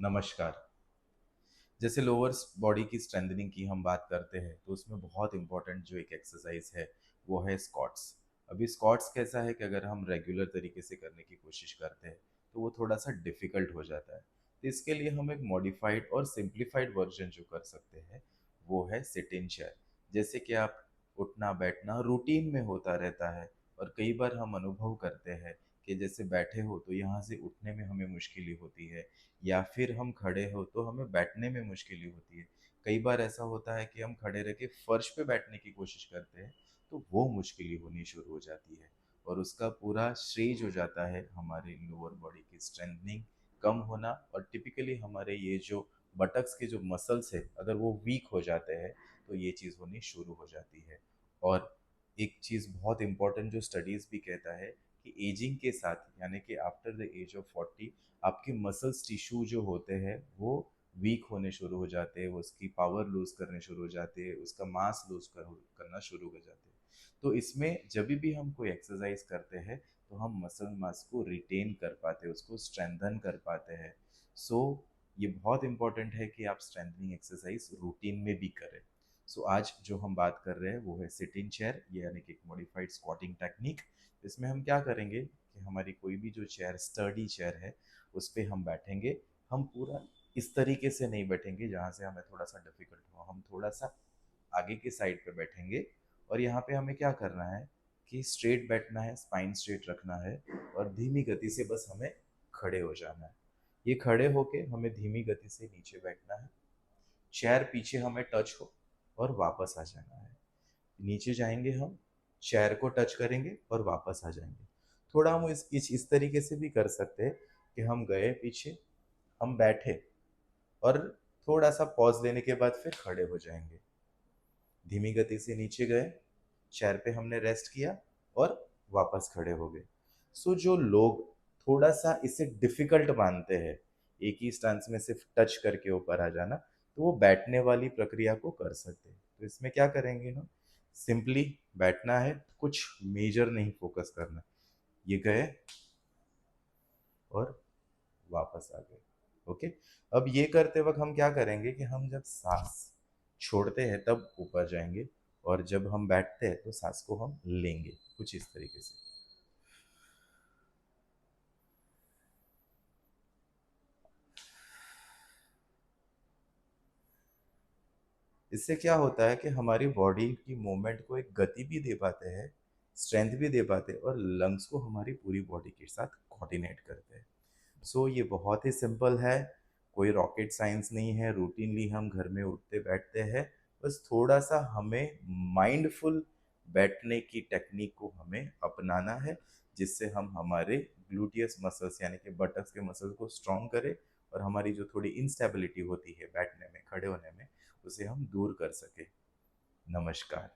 नमस्कार। जैसे lower body की स्ट्रेंथनिंग की हम बात करते हैं तो उसमें बहुत इंपॉर्टेंट जो एक एक्सरसाइज है वो है स्क्वाट्स। अभी स्क्वाट्स कैसा है कि अगर हम रेगुलर तरीके से करने की कोशिश करते हैं तो वो थोड़ा सा डिफिकल्ट हो जाता है। तो इसके लिए हम एक मॉडिफाइड और सिंप्लीफाइड वर्जन जो कर सकते हैं वो है सिट इन चेयर। जैसे कि आप उठना बैठना रूटीन में होता रहता है और कई बार हम अनुभव करते हैं कि जैसे बैठे हो तो यहाँ से उठने में हमें मुश्किल होती है, या फिर हम खड़े हो तो हमें बैठने में मुश्किल होती है। कई बार ऐसा होता है कि हम खड़े रह के फर्श पे बैठने की कोशिश करते हैं तो वो मुश्किल होनी शुरू हो जाती है और उसका पूरा श्रेय हो जाता है हमारे लोअर बॉडी की स्ट्रेंथनिंग कम होना। और टिपिकली हमारे ये जो बटक्स के जो मसल्स है अगर वो वीक हो जाते हैं तो ये चीज़ होनी शुरू हो जाती है। और एक चीज़ बहुत इंपॉर्टेंट जो स्टडीज़ भी कहता है कि एजिंग के साथ यानी कि आफ्टर द एज ऑफ 40 आपके मसल्स टिश्यू जो होते हैं वो वीक होने शुरू हो जाते हैं, वो उसकी पावर लूज करने शुरू हो जाते हैं, उसका मास करना शुरू हो जाते हैं। तो इसमें जब भी हम कोई एक्सरसाइज करते हैं तो हम मसल मास को रिटेन कर पाते हैं, उसको स्ट्रेंथन कर पाते हैं। सो ये बहुत इंपॉर्टेंट है कि आप स्ट्रेंथनिंग एक्सरसाइज रूटीन में भी करें। सो आज जो हम बात कर रहे हैं वो है सिट इन चेयर, यानी कि एक मॉडिफाइड स्क्वाटिंग टेक्निक। इसमें हम क्या करेंगे कि हमारी कोई भी जो चेयर स्टर्डी चेयर है उस पे हम बैठेंगे। हम पूरा इस तरीके से नहीं बैठेंगे जहाँ से हमें थोड़ा सा डिफिकल्ट हो, हम थोड़ा सा आगे के साइड पे बैठेंगे। और यहाँ पे हमें क्या करना है कि स्ट्रेट बैठना है, स्पाइन स्ट्रेट रखना है और धीमी गति से बस हमें खड़े हो जाना है। ये खड़े होके हमें धीमी गति से नीचे बैठना है, चेयर पीछे हमें टच हो और वापस आ जाना है। नीचे जाएंगे हम, चेयर को टच करेंगे और वापस आ जाएंगे। थोड़ा हम इस तरीके से भी कर सकते हैं कि हम गए पीछे, हम बैठे और थोड़ा सा पॉज लेने के बाद फिर खड़े हो जाएंगे। धीमी गति से नीचे गए, चेयर पे हमने रेस्ट किया और वापस खड़े हो गए। सो जो लोग थोड़ा सा इसे डिफिकल्ट मानते हैं, एक ही स्टांस में सिर्फ टच करके ऊपर आ जाना, तो वो बैठने वाली प्रक्रिया को कर सकते हैं। तो इसमें क्या करेंगे ना, सिंपली बैठना है, कुछ मेजर नहीं फोकस करना। ये गए और वापस आ गए। ओके। अब ये करते वक्त हम क्या करेंगे कि हम जब सांस छोड़ते हैं तब ऊपर जाएंगे और जब हम बैठते हैं तो सांस को हम लेंगे, कुछ इस तरीके से। इससे क्या होता है कि हमारी बॉडी की मूवमेंट को एक गति भी दे पाते हैं, स्ट्रेंथ भी दे पाते हैं और लंग्स को हमारी पूरी बॉडी के साथ कोऑर्डिनेट करते हैं। सो ये बहुत ही सिंपल है, कोई रॉकेट साइंस नहीं है, रूटीनली हम घर में उठते बैठते हैं। बस थोड़ा सा हमें माइंडफुल बैठने की टेक्निक को हमें अपनाना है, जिससे हम हमारे ग्लूटियस मसल्स यानी कि बटक्स के मसल्स को स्ट्रॉन्ग करें और हमारी जो थोड़ी इंस्टेबिलिटी होती है बैठने में, खड़े होने में, उसे हम दूर कर सकें। नमस्कार।